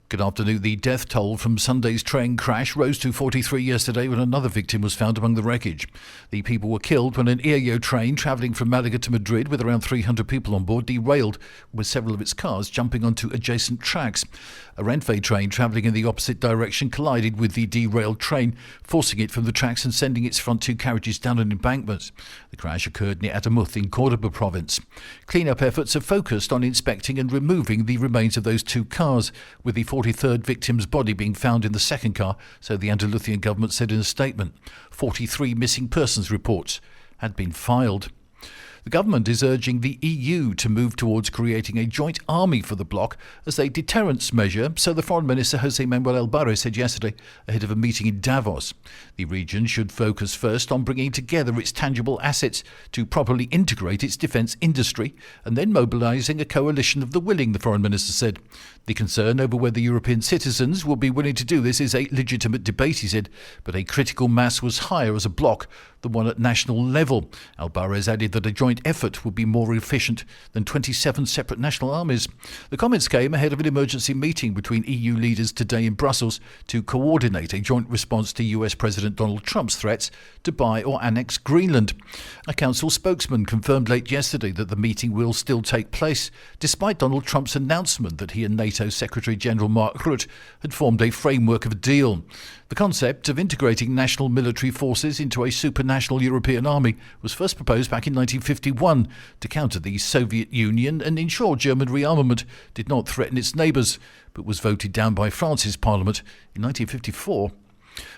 Good afternoon. The death toll from Sunday's train crash rose to 43 yesterday when another victim was found among the wreckage. The people were killed when an EAO train travelling from Malaga to Madrid with around 300 people on board derailed, with several of its cars jumping onto adjacent tracks. A Renfe train travelling in the opposite direction collided with the derailed train, forcing it from the tracks and sending its front two carriages down an embankment. The crash occurred near Ademuz in Córdoba province. Clean-up efforts are focused on inspecting and removing the remains of those two cars, with the 43rd victim's body being found in the second car, so the Andalusian government said in a statement. 43 missing persons reports had been filed. The government is urging the EU to move towards creating a joint army for the bloc as a deterrence measure, so the Foreign Minister José Manuel Albares said yesterday ahead of a meeting in Davos. The region should focus first on bringing together its tangible assets to properly integrate its defence industry and then mobilising a coalition of the willing, the Foreign Minister said. The concern over whether European citizens will be willing to do this is a legitimate debate, he said, but a critical mass was higher as a bloc than one at national level. Albares added that a joint effort would be more efficient than 27 separate national armies. The comments came ahead of an emergency meeting between EU leaders today in Brussels to coordinate a joint response to US President Donald Trump's threats to buy or annex Greenland. A council spokesman confirmed late yesterday that the meeting will still take place, despite Donald Trump's announcement that he and NATO Secretary-General Mark Rutte had formed a framework of a deal. The concept of integrating national military forces into a supranational European army was first proposed back in 1951 to counter the Soviet Union and ensure German rearmament did not threaten its neighbours, but was voted down by France's parliament in 1954.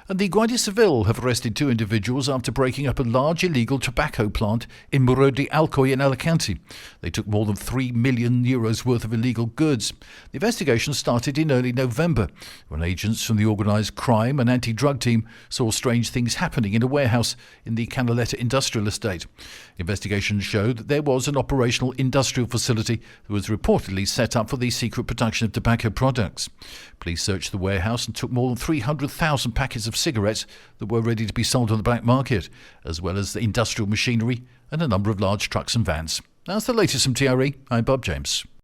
And the Guardia Civil have arrested two individuals after breaking up a large illegal tobacco plant in Morro de Alcoy in Alicante. They took more than €3 million worth of illegal goods. The investigation started in early November, when agents from the organised crime and anti-drug team saw strange things happening in a warehouse in the Canaleta industrial estate. Investigations showed that there was an operational industrial facility that was reportedly set up for the secret production of tobacco products. Police searched the warehouse and took more than 300,000 packets of cigarettes that were ready to be sold on the black market, as well as the industrial machinery and a number of large trucks and vans. That's the latest from TRE. I'm Bob James.